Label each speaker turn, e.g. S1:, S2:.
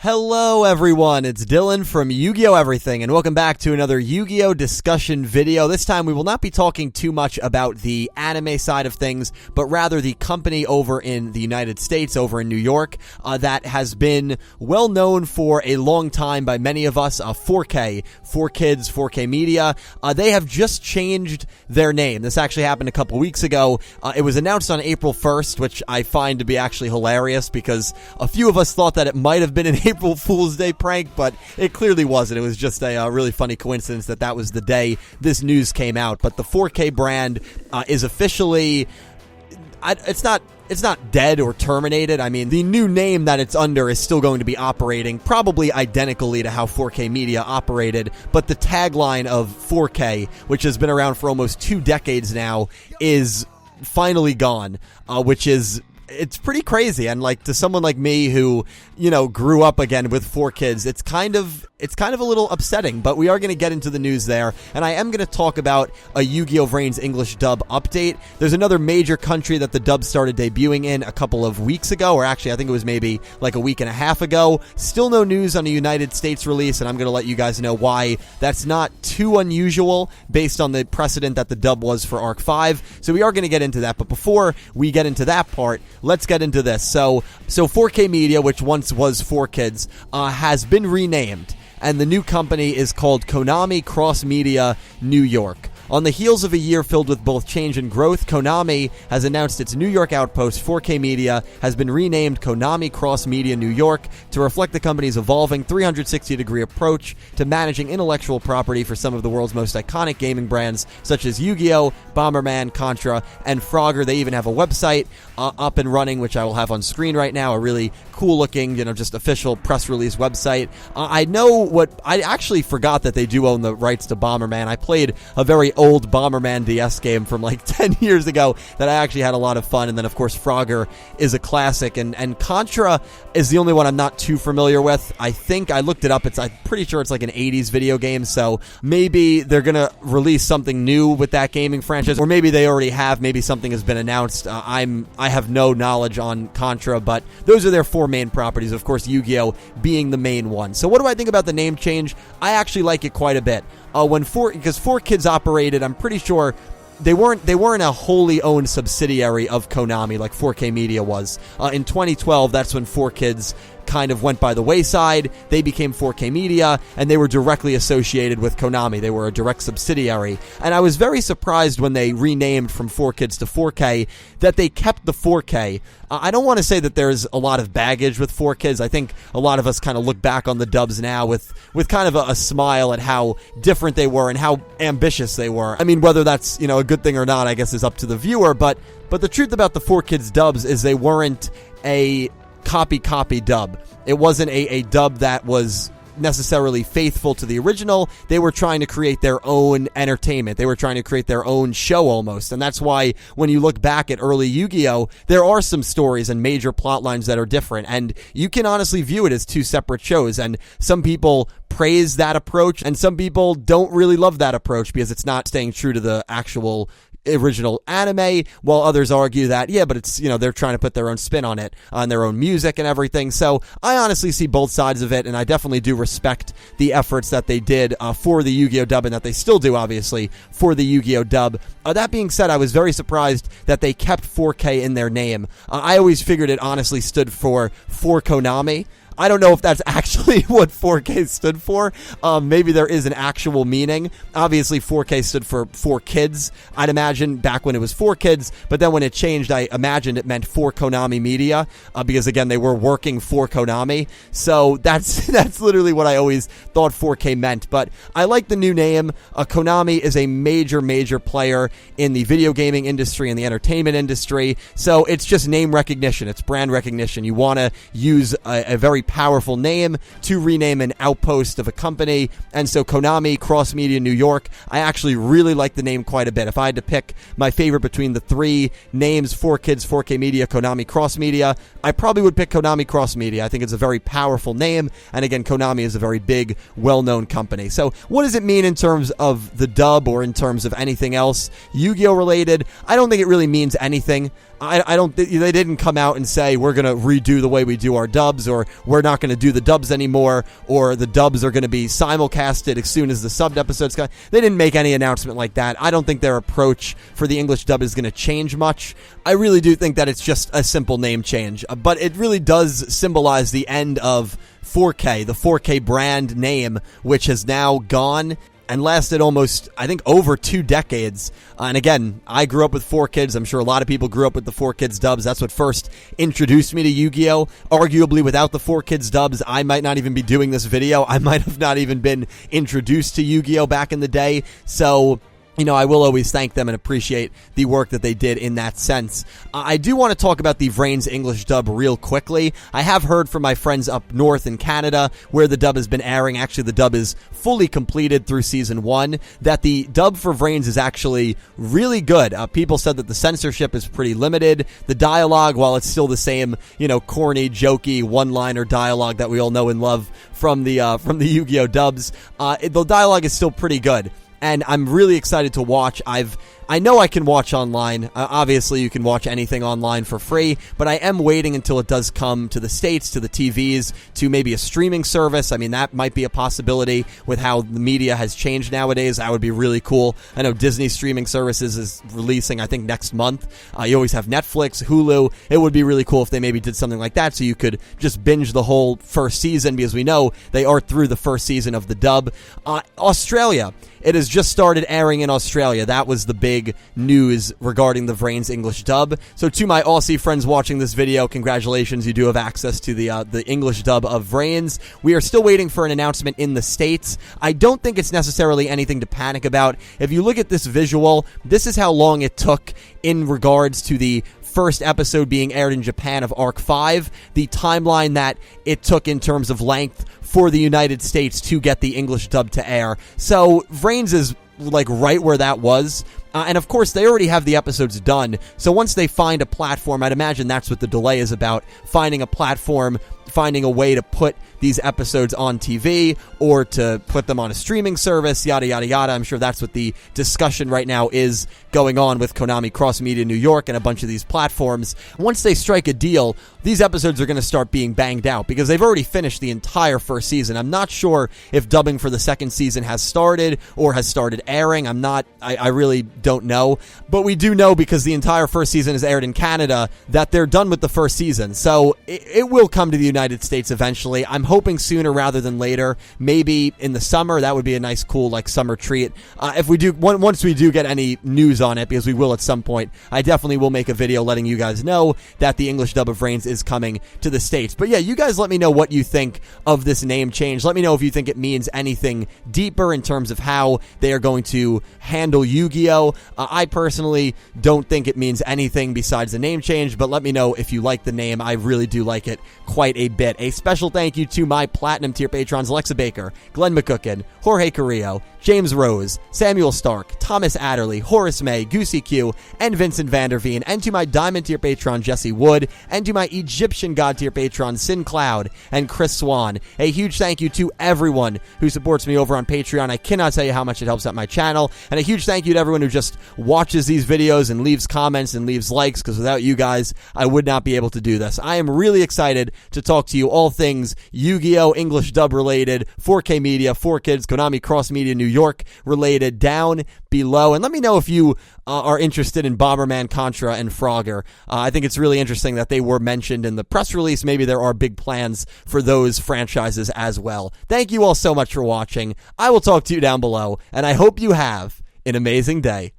S1: Hello everyone, it's Dylan from Yugioh Everything, and welcome back to another Yu-Gi-Oh! Discussion video. This time we will not be talking too much about the anime side of things, but rather the company over in the United States, over in New York, that has been well known for a long time by many of us, 4K, 4Kids, 4K Media. They have just changed their name. This actually happened a couple weeks ago. It was announced on April 1st, which I find to be actually hilarious because a few of us thought that it might have been an April Fool's Day prank, but it clearly wasn't. It was just a really funny coincidence that was the day this news came out. But the 4K brand is officially... It's not dead or terminated. I mean, the new name that it's under is still going to be operating probably identically to how 4K Media operated, but the tagline of 4K, which has been around for almost 2 decades now, is finally gone, which is... It's pretty crazy, and like to someone like me who, you know, grew up again with 4Kids, it's kind of a little upsetting, but we are going to get into the news there, and I am going to talk about a Yu-Gi-Oh! Vrains English dub update. There's another major country that the dub started debuting in a couple of weeks ago, or actually I think it was maybe like a week and a half ago. Still no news on a United States release, and I'm going to let you guys know why that's not too unusual based on the precedent that the dub was for Arc 5, so we are going to get into that, but before we get into that part, let's get into this. So 4K Media, which once was 4Kids, has been renamed, and the new company is called Konami Cross Media New York. On the heels of a year filled with both change and growth, Konami has announced its New York outpost, 4K Media, has been renamed Konami Cross Media New York to reflect the company's evolving 360-degree approach to managing intellectual property for some of the world's most iconic gaming brands, such as Yu-Gi-Oh!, Bomberman, Contra, and Frogger. They even have a website up and running, which I will have on screen right now, a really cool-looking, just official press release website. I actually forgot that they do own the rights to Bomberman. I played a very old Bomberman DS game from like 10 years ago that I actually had a lot of fun, and then of course Frogger is a classic, and Contra is the only one I'm not too familiar with. I think I looked it up, I'm pretty sure it's like an 80s video game, so maybe they're gonna release something new with that gaming franchise, or maybe they already have, maybe something has been announced. I have no knowledge on Contra, but those are their 4 main properties, of course Yu-Gi-Oh! Being the main one. So what do I think about the name change? I actually like it quite a bit. Because 4Kids operated, I'm pretty sure they weren't a wholly owned subsidiary of Konami like 4K Media was. In 2012, that's when 4Kids kind of went by the wayside. They became 4K Media, and they were directly associated with Konami. They were a direct subsidiary. And I was very surprised when they renamed from 4Kids to 4K that they kept the 4K. I don't want to say that there's a lot of baggage with 4Kids. I think a lot of us kind of look back on the dubs now with kind of a smile at how different they were and how ambitious they were. I mean, whether that's, a good thing or not, I guess is up to the viewer, but the truth about the 4Kids dubs is they weren't a copy dub. It wasn't a dub that was necessarily faithful to the original. They were trying to create their own entertainment. They were trying to create their own show almost, and that's why when you look back at early Yu-Gi-Oh, there are some stories and major plot lines that are different, and you can honestly view it as 2 separate shows, and some people praise that approach, and some people don't really love that approach because it's not staying true to the actual original anime, while others argue that, but it's, they're trying to put their own spin on it, on their own music and everything. So I honestly see both sides of it, and I definitely do respect the efforts that they did for the Yu-Gi-Oh! Dub, and that they still do, obviously, for the Yu-Gi-Oh! Dub. That being said, I was very surprised that they kept 4K in their name. I always figured it honestly stood for Konami. I don't know if that's actually what 4K stood for. Maybe there is an actual meaning. Obviously, 4K stood for 4Kids, I'd imagine, back when it was 4Kids. But then when it changed, I imagined it meant for Konami Media, because, again, they were working for Konami. So that's literally what I always thought 4K meant. But I like the new name. Konami is a major player in the video gaming industry and the entertainment industry. So it's just name recognition. It's brand recognition. You want to use a very powerful name to rename an outpost of a company, and so Konami Cross Media New York, I actually really like the name quite a bit. If I had to pick my favorite between the 3 names, 4Kids, 4K Media, Konami Cross Media, I probably would pick Konami Cross Media. I think it's a very powerful name, and again, Konami is a very big, well-known company. So what does it mean in terms of the dub or in terms of anything else Yu-Gi-Oh! Related? I don't think it really means anything. I don't. They didn't come out and say we're going to redo the way we do our dubs, or we're not going to do the dubs anymore, or the dubs are going to be simulcasted as soon as the subbed episodes come. They didn't make any announcement like that. I don't think their approach for the English dub is going to change much. I really do think that it's just a simple name change, but it really does symbolize the end of 4K, the 4K brand name, which has now gone and lasted almost, I think, over 2 decades. And again, I grew up with 4Kids. I'm sure a lot of people grew up with the 4Kids dubs. That's what first introduced me to Yu-Gi-Oh! Arguably, without the 4Kids dubs, I might not even be doing this video. I might have not even been introduced to Yu-Gi-Oh! Back in the day. So, you know, I will always thank them and appreciate the work that they did in that sense. I do want to talk about the Vrains English dub real quickly. I have heard from my friends up north in Canada, where the dub has been airing. Actually, the dub is fully completed through Season 1, that the dub for Vrains is actually really good. People said that the censorship is pretty limited. The dialogue, while it's still the same, you know, corny, jokey, one-liner dialogue that we all know and love from the Yu-Gi-Oh! Dubs, the dialogue is still pretty good. And I'm really excited to watch. I know I can watch online. Obviously, you can watch anything online for free, but I am waiting until it does come to the States, to the TVs, to maybe a streaming service. I mean, that might be a possibility with how the media has changed nowadays. That would be really cool. I know Disney streaming services is releasing, I think, next month. You always have Netflix, Hulu. It would be really cool if they maybe did something like that so you could just binge the whole first season, because we know they are through the first season of the dub. Australia. It has just started airing in Australia. That was the big news regarding the Vrains English dub. So to my Aussie friends watching this video, congratulations, you do have access to the English dub of Vrains. We are still waiting for an announcement in the States. I don't think it's necessarily anything to panic about. If you look at this visual, this is how long it took in regards to the first episode being aired in Japan of Arc 5, the timeline that it took in terms of length for the United States to get the English dub to air. So Vrains is like right where that was. And of course, they already have the episodes done. So once they find a platform, I'd imagine that's what the delay is about, finding a platform, finding a way to put these episodes on TV or to put them on a streaming service, yada, yada, yada. I'm sure that's what the discussion right now is going on with Konami Cross Media New York and a bunch of these platforms. Once they strike a deal, these episodes are going to start being banged out because they've already finished the entire first season. I'm not sure if dubbing for the second season has started or has started airing. I really don't know. But we do know, because the entire first season is aired in Canada, that they're done with the first season. So it will come to the United States eventually. I'm hoping sooner rather than later. Maybe in the summer. That would be a nice, cool, like, summer treat. If we do, once we do get any news on it, because we will at some point, I definitely will make a video letting you guys know that the English dub of Vrains is coming to the States. But yeah, you guys let me know what you think of this name change. Let me know if you think it means anything deeper in terms of how they are going to handle Yu-Gi-Oh! I personally don't think it means anything besides the name change, but let me know if you like the name. I really do like it quite a bit. A special thank you to my Platinum tier patrons Alexa Baker, Glen McGookin, Jorge Carrillo, James Rose, Samuel Stark, Thomas Adderley, Horace Maye, Goosey Q, and Vincent Van Der Veen, and to my Diamond tier patron Jesse Wood, and to my Egyptian God tier patron Syn Cloud and Chris Swan. A huge thank you to everyone who supports me over on Patreon. I cannot tell you how much it helps out my channel, and a huge thank you to everyone who just watches these videos and leaves comments and leaves likes, because without you guys, I would not be able to do this. I am really excited to talk to you all things Yu-Gi-Oh! English dub related, 4K Media, 4Kids, Konami Cross Media New York related, down below. And let me know if you are interested in Bomberman, Contra, and Frogger. I think it's really interesting that they were mentioned in the press release. Maybe there are big plans for those franchises as well. Thank you all so much for watching. I will talk to you down below, and I hope you have an amazing day.